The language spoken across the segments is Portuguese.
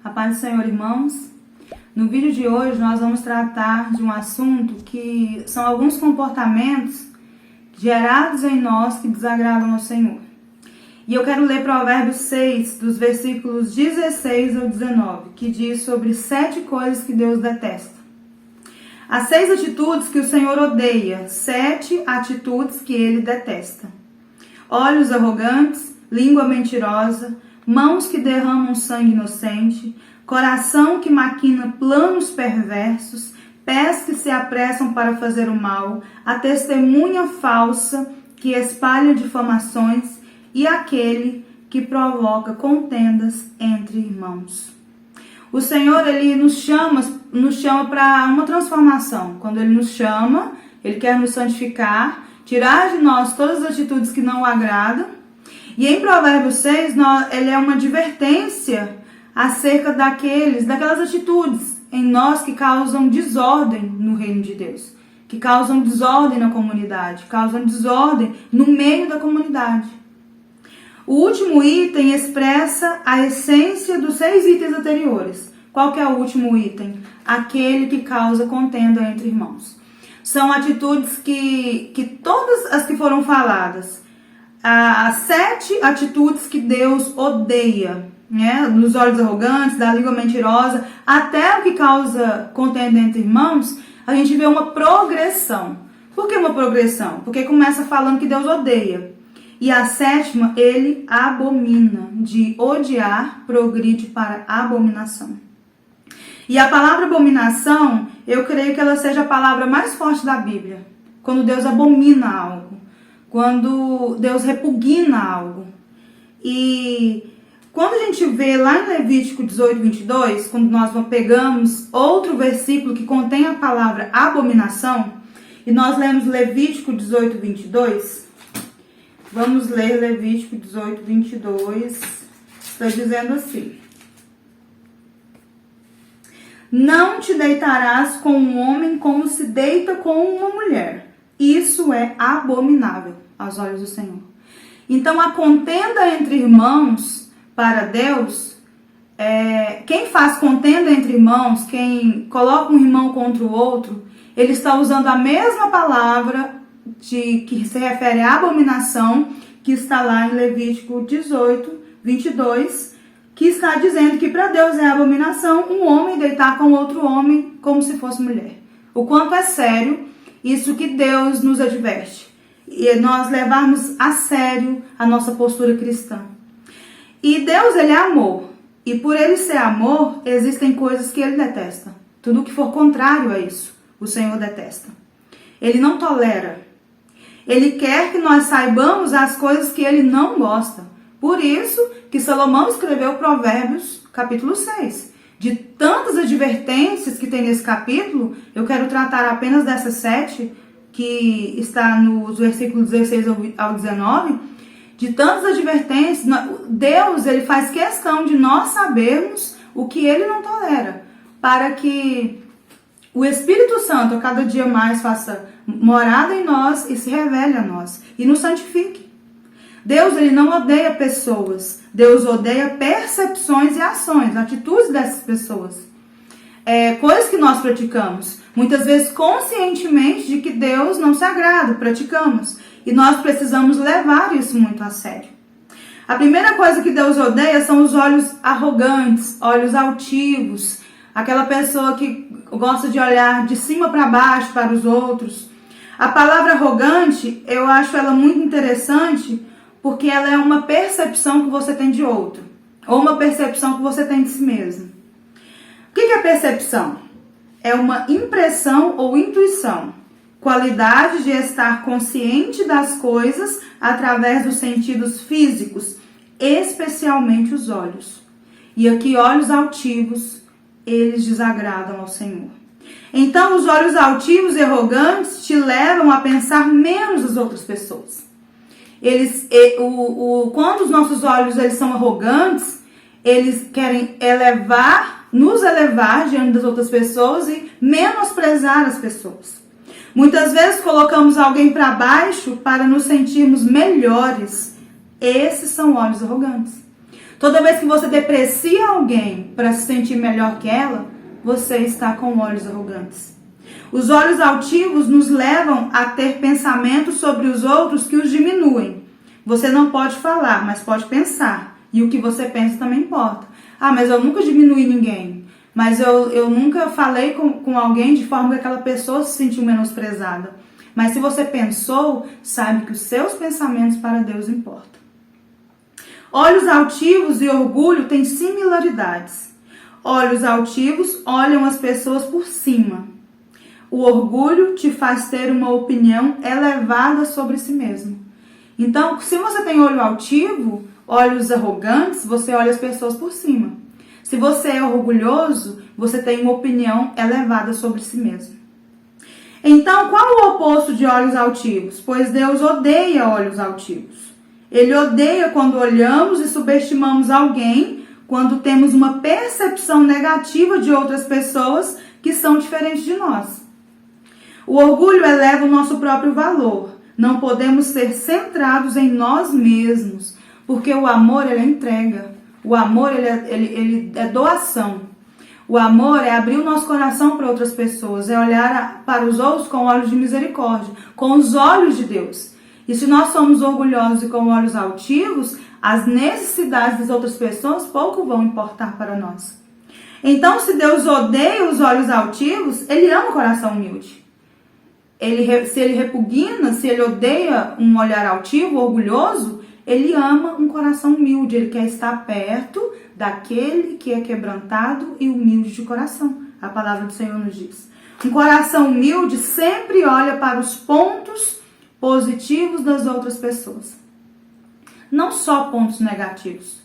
A paz do Senhor, irmãos. No vídeo de hoje nós vamos tratar de um assunto que são alguns comportamentos gerados em nós que desagradam ao Senhor. E eu quero ler Provérbios 6, dos versículos 16 ao 19, que diz sobre 7 coisas que Deus detesta. As 6 atitudes que o Senhor odeia, 7 atitudes que Ele detesta. Olhos arrogantes, língua mentirosa, mãos que derramam sangue inocente, coração que maquina planos perversos, pés que se apressam para fazer o mal, a testemunha falsa que espalha difamações e aquele que provoca contendas entre irmãos. O Senhor, Ele nos chama para uma transformação. Quando Ele nos chama, Ele quer nos santificar, tirar de nós todas as atitudes que não o agradam. E em Provérbios 6, ele é uma advertência acerca daquelas atitudes em nós que causam desordem no reino de Deus, que causam desordem na comunidade, causam desordem no meio da comunidade. O último item expressa a essência dos 6 itens anteriores. Qual que é o último item? Aquele que causa contenda entre irmãos. São atitudes que todas as que foram faladas, as 7 atitudes que Deus odeia, né? Nos olhos arrogantes, da língua mentirosa, até o que causa contenda entre irmãos, a gente vê uma progressão. Por que uma progressão? Porque começa falando que Deus odeia. E a 7ª, Ele abomina. De odiar, progride para abominação. E a palavra abominação, eu creio que ela seja a palavra mais forte da Bíblia. Quando Deus abomina algo. Quando Deus repugna algo. E quando a gente vê lá em Levítico 18, 22, quando nós pegamos outro versículo que contém a palavra abominação, e nós lemos Levítico 18, 22, vamos ler Levítico 18, 22, está dizendo assim: não te deitarás com um homem como se deita com uma mulher. Isso é abominável aos olhos do Senhor. Então, a contenda entre irmãos, para Deus, quem faz contenda entre irmãos, quem coloca um irmão contra o outro, ele está usando a mesma palavra que se refere à abominação, que está lá em Levítico 18, 22, que está dizendo que para Deus é abominação um homem deitar com outro homem como se fosse mulher. O quanto é sério isso que Deus nos adverte. E nós levarmos a sério a nossa postura cristã. E Deus, Ele é amor. E por Ele ser amor, existem coisas que Ele detesta. Tudo que for contrário a isso, o Senhor detesta. Ele não tolera. Ele quer que nós saibamos as coisas que Ele não gosta. Por isso que Salomão escreveu Provérbios, capítulo 6. De tantas advertências que tem nesse capítulo, eu quero tratar apenas dessas 7, que está nos versículos 16 ao 19. De tantas advertências, Deus, Ele faz questão de nós sabermos o que Ele não tolera, para que o Espírito Santo a cada dia mais faça morada em nós e se revele a nós e nos santifique. Deus, Ele não odeia pessoas. Deus odeia percepções e ações, atitudes dessas pessoas. Coisas que nós praticamos, muitas vezes conscientemente de que Deus não se agrada, praticamos. E nós precisamos levar isso muito a sério. A primeira coisa que Deus odeia são os olhos arrogantes, olhos altivos. Aquela pessoa que gosta de olhar de cima para baixo para os outros. A palavra arrogante, eu acho ela muito interessante, porque ela é uma percepção que você tem de outro, ou uma percepção que você tem de si mesmo. O que é percepção? É uma impressão ou intuição, qualidade de estar consciente das coisas através dos sentidos físicos, especialmente os olhos. E aqui, olhos altivos, eles desagradam ao Senhor. Então, os olhos altivos e arrogantes te levam a pensar menos das outras pessoas. Quando os nossos olhos eles são arrogantes, eles querem nos elevar diante das outras pessoas e menosprezar as pessoas. Muitas vezes colocamos alguém para baixo para nos sentirmos melhores. Esses são olhos arrogantes. Toda vez que você deprecia alguém para se sentir melhor que ela, você está com olhos arrogantes. Os olhos altivos nos levam a ter pensamentos sobre os outros que os diminuem. Você não pode falar, mas pode pensar. E o que você pensa também importa. Ah, mas eu nunca diminui ninguém. Mas eu nunca falei com alguém de forma que aquela pessoa se sentiu menosprezada. Mas se você pensou, saiba que os seus pensamentos para Deus importam. Olhos altivos e orgulho têm similaridades. Olhos altivos olham as pessoas por cima. O orgulho te faz ter uma opinião elevada sobre si mesmo. Então, se você tem olho altivo, olhos arrogantes, você olha as pessoas por cima. Se você é orgulhoso, você tem uma opinião elevada sobre si mesmo. Então, qual o oposto de olhos altivos? Pois Deus odeia olhos altivos. Ele odeia quando olhamos e subestimamos alguém, quando temos uma percepção negativa de outras pessoas que são diferentes de nós. O orgulho eleva o nosso próprio valor. Não podemos ser centrados em nós mesmos, porque o amor ele é entrega. O amor ele é doação. O amor é abrir o nosso coração para outras pessoas, é olhar para os outros com olhos de misericórdia, com os olhos de Deus. E se nós somos orgulhosos e com olhos altivos, as necessidades das outras pessoas pouco vão importar para nós. Então, se Deus odeia os olhos altivos, Ele ama o coração humilde. Se Ele repugna, se Ele odeia um olhar altivo, orgulhoso, Ele ama um coração humilde. Ele quer estar perto daquele que é quebrantado e humilde de coração. A palavra do Senhor nos diz. Um coração humilde sempre olha para os pontos positivos das outras pessoas. Não só pontos negativos,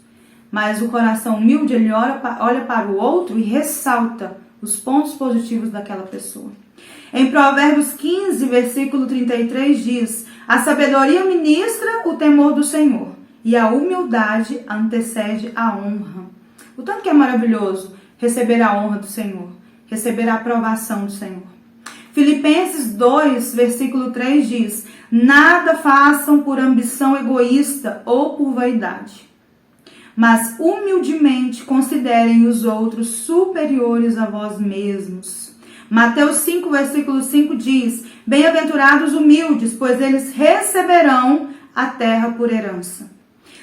mas o coração humilde ele olha para o outro e ressalta os pontos positivos daquela pessoa. Em Provérbios 15, versículo 33 diz: a sabedoria ministra o temor do Senhor e a humildade antecede a honra. O tanto que é maravilhoso receber a honra do Senhor, receber a aprovação do Senhor. Filipenses 2, versículo 3 diz: nada façam por ambição egoísta ou por vaidade, mas humildemente considerem os outros superiores a vós mesmos. Mateus 5, versículo 5 diz: bem-aventurados humildes, pois eles receberão a terra por herança.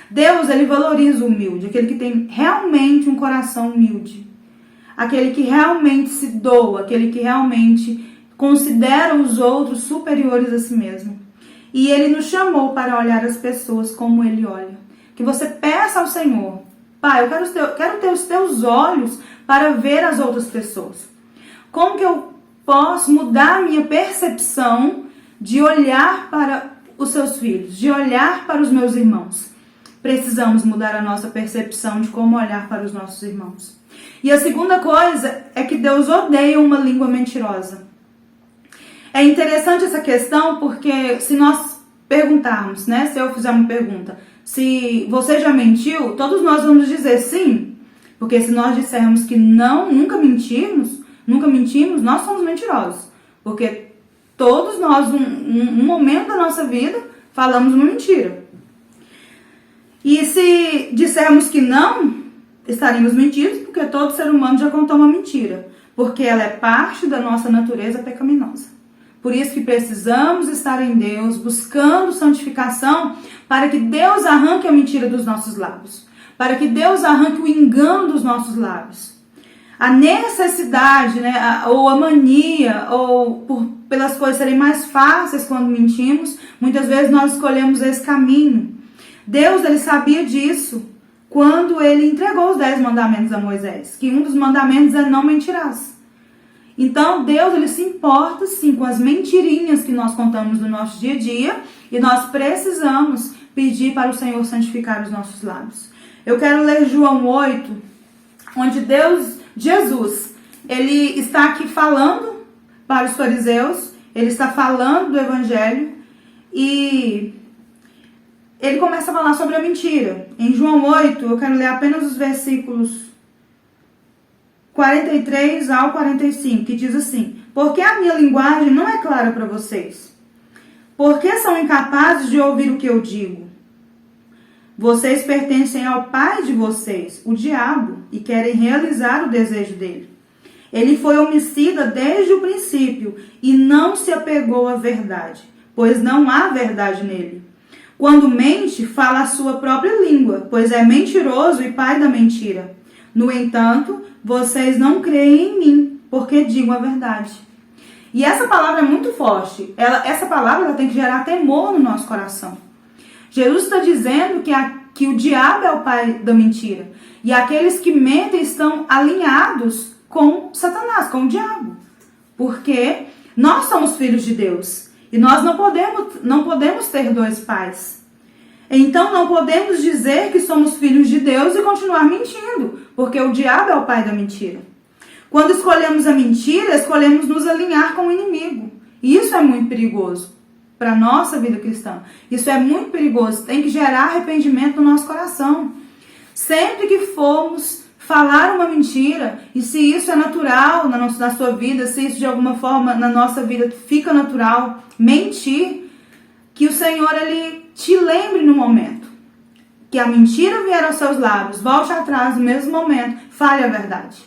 Deus, ele valoriza o humilde, aquele que tem realmente um coração humilde. Aquele que realmente se doa, aquele que realmente considera os outros superiores a si mesmo. E ele nos chamou para olhar as pessoas como ele olha. Que você peça ao Senhor: Pai, eu quero ter os teus olhos para ver as outras pessoas. Como que eu posso mudar a minha percepção de olhar para os seus filhos, de olhar para os meus irmãos? Precisamos mudar a nossa percepção de como olhar para os nossos irmãos. E a segunda coisa é que Deus odeia uma língua mentirosa. É interessante essa questão porque se nós perguntarmos, né? Se eu fizer uma pergunta, se você já mentiu, todos nós vamos dizer sim. Porque se nós dissermos que não, nunca mentimos, nós somos mentirosos. Porque todos nós, um momento da nossa vida, falamos uma mentira. E se dissermos que não, estaríamos mentindo, porque todo ser humano já contou uma mentira. Porque ela é parte da nossa natureza pecaminosa. Por isso que precisamos estar em Deus, buscando santificação, para que Deus arranque a mentira dos nossos lábios. Para que Deus arranque o engano dos nossos lábios. A necessidade, né, ou a mania, ou pelas coisas serem mais fáceis quando mentimos, muitas vezes nós escolhemos esse caminho. Deus, ele sabia disso quando ele entregou os 10 mandamentos a Moisés, que um dos mandamentos é não mentirás. Então, Deus, ele se importa sim com as mentirinhas que nós contamos no nosso dia a dia, e nós precisamos pedir para o Senhor santificar os nossos lábios. Eu quero ler João 8, onde Jesus, ele está aqui falando para os fariseus, ele está falando do evangelho e ele começa a falar sobre a mentira. Em João 8, eu quero ler apenas os versículos 43 ao 45, que diz assim: porque a minha linguagem não é clara para vocês? Porque são incapazes de ouvir o que eu digo? Vocês pertencem ao pai de vocês, o diabo, e querem realizar o desejo dele. Ele foi homicida desde o princípio e não se apegou à verdade, pois não há verdade nele. Quando mente, fala a sua própria língua, pois é mentiroso e pai da mentira. No entanto, vocês não creem em mim, porque digo a verdade. E essa palavra é muito forte. Essa palavra tem que gerar temor no nosso coração. Jesus está dizendo que o diabo é o pai da mentira. E aqueles que mentem estão alinhados com Satanás, com o diabo. Porque nós somos filhos de Deus. E nós não podemos ter dois pais. Então não podemos dizer que somos filhos de Deus e continuar mentindo. Porque o diabo é o pai da mentira. Quando escolhemos a mentira, escolhemos nos alinhar com o inimigo. E isso é muito perigoso para a nossa vida cristã. Isso é muito perigoso. Tem que gerar arrependimento no nosso coração. Sempre que formos falar uma mentira, e se isso é natural na sua vida, se isso de alguma forma na nossa vida fica natural, mentir, que o Senhor ele te lembre no momento. Que a mentira vier aos seus lábios, volte atrás no mesmo momento, fale a verdade.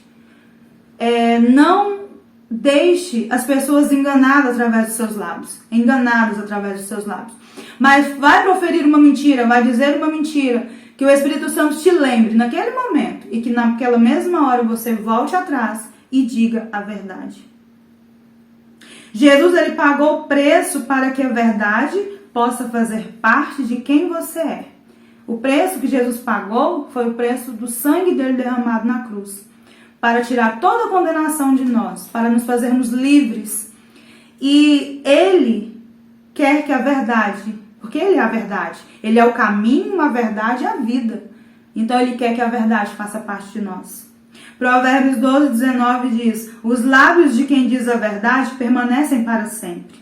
Não deixe as pessoas enganadas através dos seus lábios. Mas vai proferir uma mentira, vai dizer uma mentira, que o Espírito Santo te lembre naquele momento e que naquela mesma hora você volte atrás e diga a verdade. Jesus ele pagou o preço para que a verdade possa fazer parte de quem você é. O preço que Jesus pagou foi o preço do sangue dele derramado na cruz, para tirar toda a condenação de nós, para nos fazermos livres. E ele quer que a verdade, porque ele é a verdade, ele é o caminho, a verdade e a vida. Então ele quer que a verdade faça parte de nós. Provérbios 12:19 diz: os lábios de quem diz a verdade permanecem para sempre,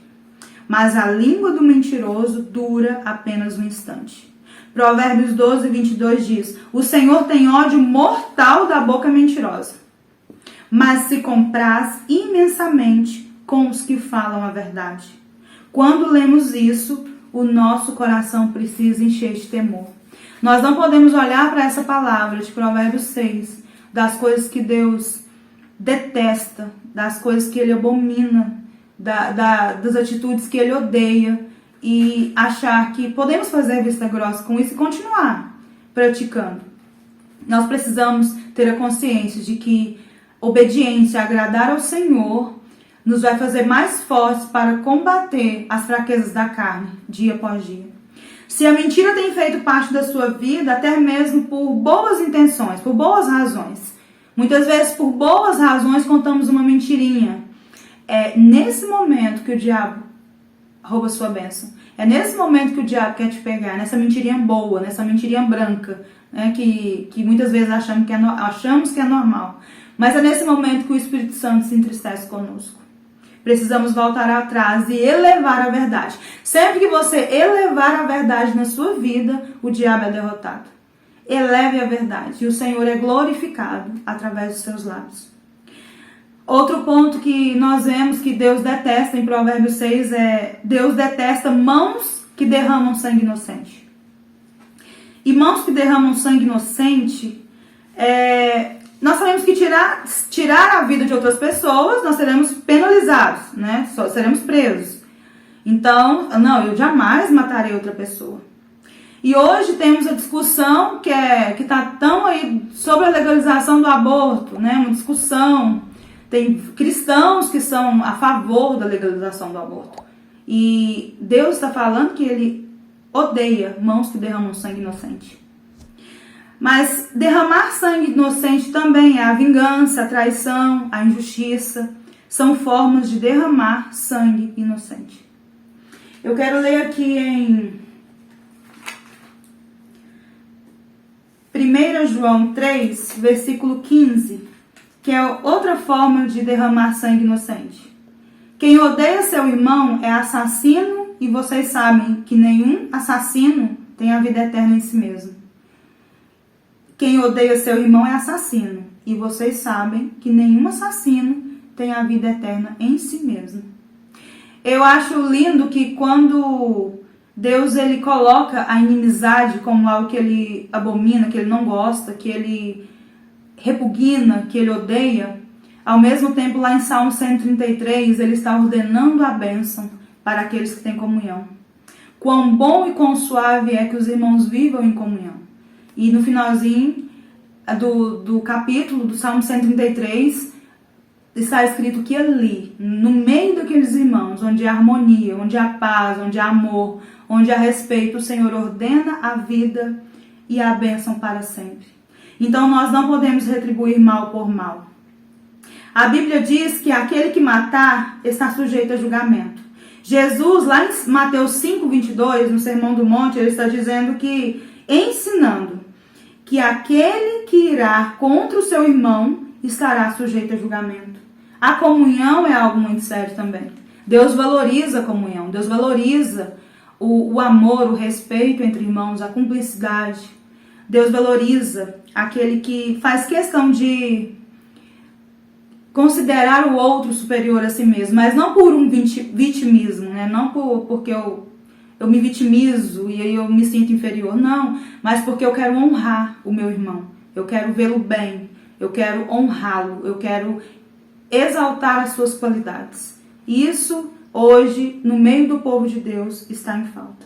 mas a língua do mentiroso dura apenas um instante. Provérbios 12:22 diz: o Senhor tem ódio mortal da boca mentirosa, mas se compraz imensamente com os que falam a verdade. Quando lemos isso, o nosso coração precisa encher de temor. Nós não podemos olhar para essa palavra de Provérbios 6, das coisas que Deus detesta, das coisas que Ele abomina, das atitudes que Ele odeia, e achar que podemos fazer vista grossa com isso e continuar praticando. Nós precisamos ter a consciência de que obediência, agradar ao Senhor, nos vai fazer mais fortes para combater as fraquezas da carne, dia após dia. Se a mentira tem feito parte da sua vida, até mesmo por boas intenções, por boas razões, muitas vezes por boas razões contamos uma mentirinha, é nesse momento que o diabo rouba sua bênção. É nesse momento que o diabo quer te pegar, nessa mentirinha boa, nessa mentirinha branca, né, que muitas vezes achamos que é normal. Mas é nesse momento que o Espírito Santo se entristece conosco. Precisamos voltar atrás e elevar a verdade. Sempre que você elevar a verdade na sua vida, o diabo é derrotado. Eleve a verdade e o Senhor é glorificado através dos seus lábios. Outro ponto que nós vemos que Deus detesta em Provérbios 6 é: Deus detesta mãos que derramam sangue inocente. E mãos que derramam sangue inocente, nós sabemos que tirar a vida de outras pessoas, nós seremos penalizados, né? Só seremos presos. Então, não, eu jamais matarei outra pessoa. E hoje temos a discussão que está tão aí sobre a legalização do aborto, né? Uma discussão. Tem cristãos que são a favor da legalização do aborto. E Deus está falando que Ele odeia mãos que derramam sangue inocente. Mas derramar sangue inocente também é a vingança, a traição, a injustiça. São formas de derramar sangue inocente. Eu quero ler aqui em 1 João 3, versículo 15, que é outra forma de derramar sangue inocente. Quem odeia seu irmão é assassino, e vocês sabem que nenhum assassino tem a vida eterna em si mesmo. Quem odeia seu irmão é assassino, e vocês sabem que nenhum assassino tem a vida eterna em si mesmo. Eu acho lindo que quando Deus, ele coloca a inimizade como algo que ele abomina, que ele não gosta, que ele repugna, que ele odeia. Ao mesmo tempo, lá em Salmo 133, ele está ordenando a bênção para aqueles que têm comunhão. Quão bom e quão suave é que os irmãos vivam em comunhão. E no finalzinho do capítulo do Salmo 133, está escrito que ali, no meio daqueles irmãos, onde há harmonia, onde há paz, onde há amor, onde há respeito, o Senhor ordena a vida e a bênção para sempre. Então nós não podemos retribuir mal por mal. A Bíblia diz que aquele que matar está sujeito a julgamento. Jesus, lá em Mateus 5:22, no Sermão do Monte, ele está dizendo que, ensinando que aquele que irá contra o seu irmão estará sujeito a julgamento. A comunhão é algo muito sério também. Deus valoriza a comunhão, Deus valoriza o amor, o respeito entre irmãos, a cumplicidade. Deus valoriza aquele que faz questão de considerar o outro superior a si mesmo, mas não por um vitimismo, né? Não porque eu me vitimizo e aí eu me sinto inferior, não, mas porque eu quero honrar o meu irmão, eu quero vê-lo bem, eu quero honrá-lo, eu quero exaltar as suas qualidades. Isso, hoje, no meio do povo de Deus, está em falta.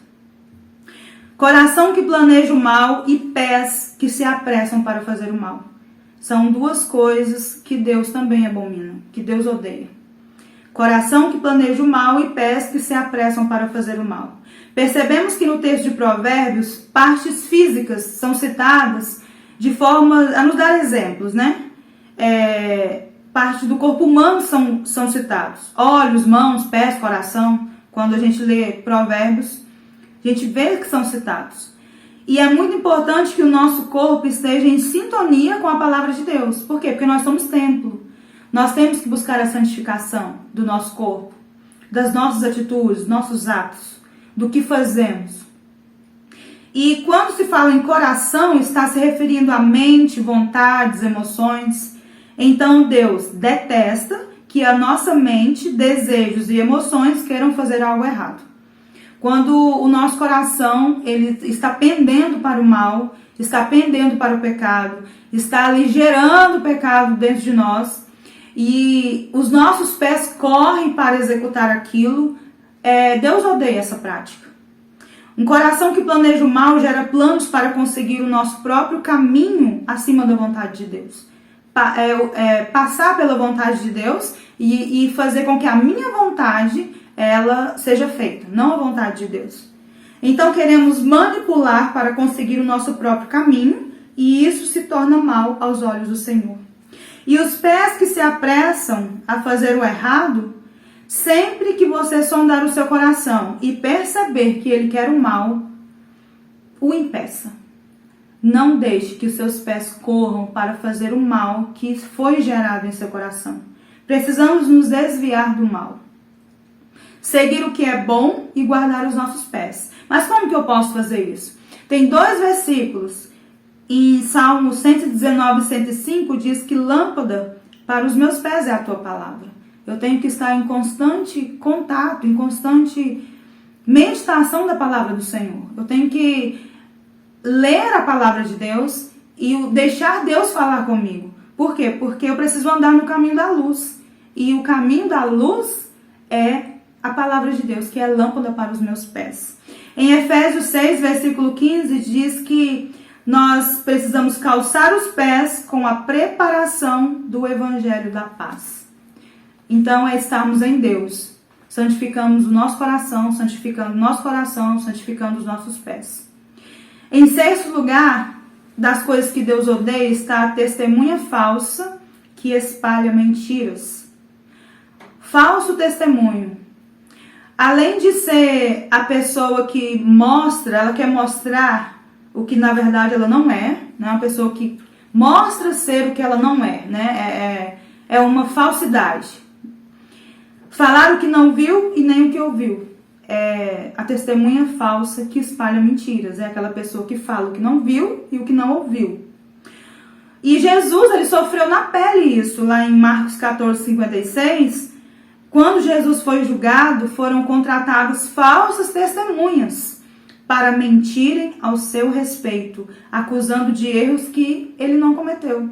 Coração que planeja o mal e pés que se apressam para fazer o mal. São duas coisas que Deus também abomina, que Deus odeia. Coração que planeja o mal e pés que se apressam para fazer o mal. Percebemos que no texto de Provérbios, partes físicas são citadas de forma a nos dar exemplos, né? Partes do corpo humano são citados. Olhos, mãos, pés, coração. Quando a gente lê Provérbios, a gente vê que são citados. E é muito importante que o nosso corpo esteja em sintonia com a palavra de Deus. Por quê? Porque nós somos templo. Nós temos que buscar a santificação do nosso corpo, das nossas atitudes, nossos atos, do que fazemos. E quando se fala em coração, está se referindo à mente, vontades, emoções. Então Deus detesta que a nossa mente, desejos e emoções queiram fazer algo errado. Quando o nosso coração ele está pendendo para o mal, está pendendo para o pecado, está ali gerando o pecado dentro de nós e os nossos pés correm para executar aquilo, Deus odeia essa prática. Um coração que planeja o mal gera planos para conseguir o nosso próprio caminho acima da vontade de Deus. Passar pela vontade de Deus e fazer com que a minha vontade ela seja feita, não a vontade de Deus. Então queremos manipular para conseguir o nosso próprio caminho e isso se torna mal aos olhos do Senhor. E os pés que se apressam a fazer o errado, sempre que você sondar o seu coração e perceber que ele quer o mal, o impeça. Não deixe que os seus pés corram para fazer o mal que foi gerado em seu coração. Precisamos nos desviar do mal. Seguir o que é bom e guardar os nossos pés. Mas como que eu posso fazer isso? Tem 2 versículos. Em Salmo 119 e 105 diz que lâmpada para os meus pés é a tua palavra. Eu tenho que estar em constante contato, em constante meditação da palavra do Senhor. Eu tenho que ler a palavra de Deus e deixar Deus falar comigo. Por quê? Porque eu preciso andar no caminho da luz. E o caminho da luz é a palavra de Deus, que é lâmpada para os meus pés. Em Efésios 6, versículo 15, diz que nós precisamos calçar os pés com a preparação do Evangelho da paz. Então é estarmos em Deus, santificamos o nosso coração, santificando os nossos pés. Em 6º lugar, das coisas que Deus odeia, está a testemunha falsa que espalha mentiras. Falso testemunho. Além de ser a pessoa que mostra, ela quer mostrar o que na verdade ela não é, né? Uma pessoa que mostra ser o que ela não é, né? É uma falsidade. Falar o que não viu e nem o que ouviu. É a testemunha falsa que espalha mentiras. É aquela pessoa que fala o que não viu e o que não ouviu. E Jesus, ele sofreu na pele isso. Lá em Marcos 14, 56, quando Jesus foi julgado, foram contratadas falsas testemunhas para mentirem ao seu respeito, acusando de erros que ele não cometeu.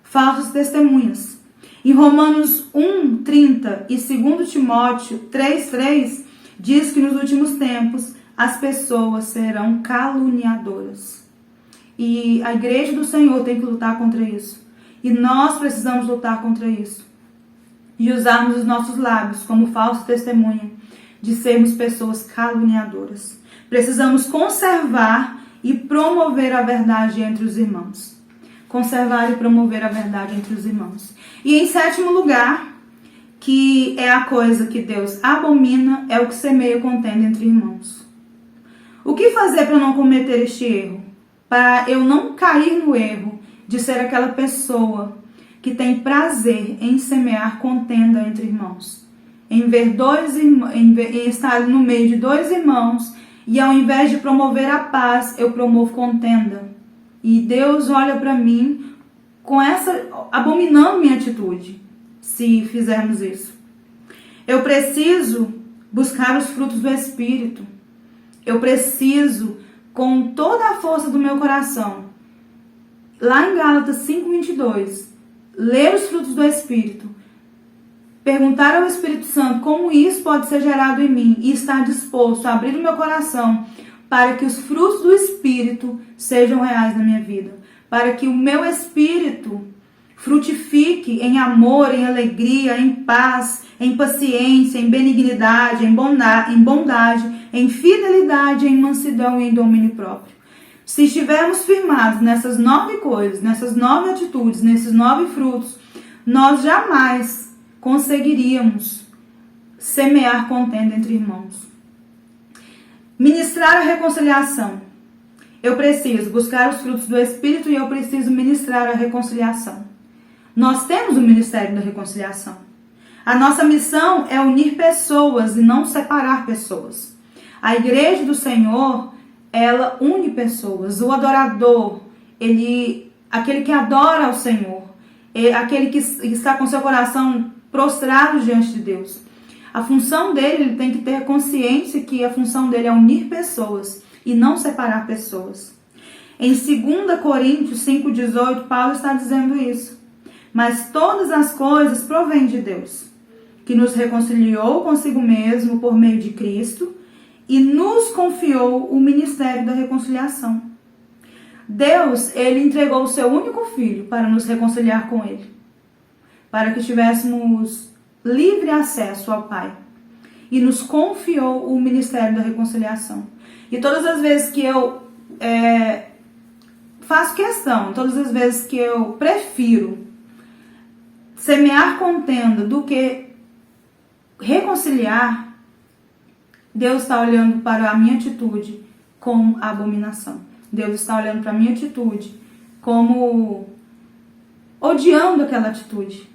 Falsos testemunhas. Em Romanos 1:30 e 2 Timóteo 3:3, diz que nos últimos tempos as pessoas serão caluniadoras. E a igreja do Senhor tem que lutar contra isso. E nós precisamos lutar contra isso. E usarmos os nossos lábios como falso testemunha de sermos pessoas caluniadoras. Precisamos conservar e promover a verdade entre os irmãos. Conservar e promover a verdade entre os irmãos. E em sétimo lugar, que é a coisa que Deus abomina, é o que semeia contenda entre irmãos. O que fazer para não cometer este erro? Para eu não cair no erro de ser aquela pessoa que tem prazer em semear contenda entre irmãos. Em estar no meio de dois irmãos e ao invés de promover a paz, eu promovo contenda. E Deus olha para mim abominando minha atitude, se fizermos isso. Eu preciso buscar os frutos do Espírito. Eu preciso, com toda a força do meu coração, lá em Gálatas 5:22, ler os frutos do Espírito, perguntar ao Espírito Santo como isso pode ser gerado em mim e estar disposto a abrir o meu coração para que os frutos do Espírito sejam reais na minha vida, para que o meu espírito frutifique em amor, em alegria, em paz, em paciência, em benignidade, em bondade, em fidelidade, em mansidão e em domínio próprio. Se estivermos firmados nessas 9 coisas, nessas 9 atitudes, nesses 9 frutos, nós jamais conseguiríamos semear contenda entre irmãos. Ministrar a reconciliação. Eu preciso buscar os frutos do Espírito e eu preciso ministrar a reconciliação. Nós temos o ministério da reconciliação. A nossa missão é unir pessoas e não separar pessoas. A igreja do Senhor, ela une pessoas. O adorador, aquele que adora ao Senhor, aquele que está com seu coração prostrado diante de Deus. A função dele, ele tem que ter consciência que a função dele é unir pessoas e não separar pessoas. Em 2 Coríntios 5:18, Paulo está dizendo isso. Mas todas as coisas provêm de Deus, que nos reconciliou consigo mesmo por meio de Cristo e nos confiou o ministério da reconciliação. Deus, ele entregou o seu único filho para nos reconciliar com ele, para que tivéssemos livre acesso ao Pai, e nos confiou o ministério da reconciliação. E todas as vezes que eu faço questão, todas as vezes que eu prefiro semear contenda do que reconciliar, Deus está olhando para a minha atitude como abominação. Deus está olhando para a minha atitude como odiando aquela atitude,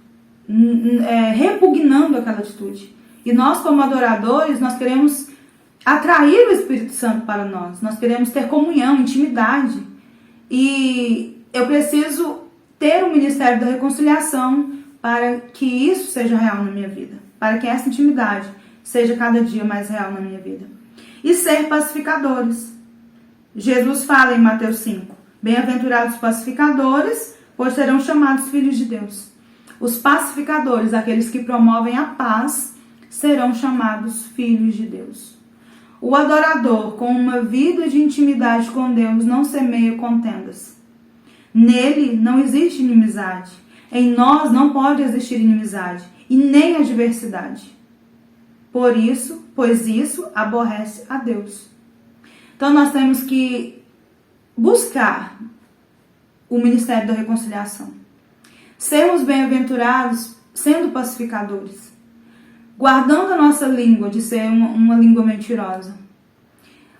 repugnando aquela atitude. E nós, como adoradores, nós queremos atrair o Espírito Santo para nós. Nós queremos ter comunhão, intimidade. E eu preciso ter o ministério da reconciliação para que isso seja real na minha vida. Para que essa intimidade seja cada dia mais real na minha vida. E ser pacificadores. Jesus fala em Mateus 5: bem-aventurados os pacificadores, pois serão chamados filhos de Deus. Os pacificadores, aqueles que promovem a paz, serão chamados filhos de Deus. O adorador, com uma vida de intimidade com Deus, não semeia contendas. Nele não existe inimizade. Em nós não pode existir inimizade e nem adversidade. Pois isso aborrece a Deus. Então nós temos que buscar o ministério da reconciliação. Sermos bem-aventurados sendo pacificadores. Guardando a nossa língua de ser uma língua mentirosa.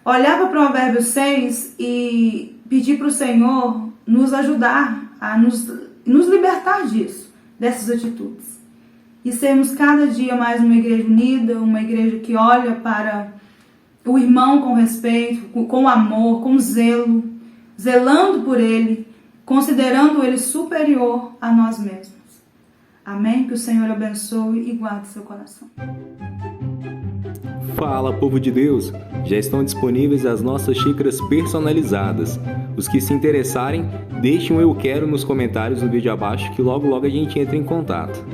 Olhar para Provérbios 6 e pedir para o Senhor nos ajudar a nos libertar disso, dessas atitudes. E sermos cada dia mais uma igreja unida, uma igreja que olha para o irmão com respeito, com amor, com zelo, zelando por ele, considerando ele superior a nós mesmos. Amém? Que o Senhor abençoe e guarde seu coração. Fala, povo de Deus! Já estão disponíveis as nossas xícaras personalizadas. Os que se interessarem, deixem um eu quero nos comentários do vídeo abaixo que logo a gente entra em contato.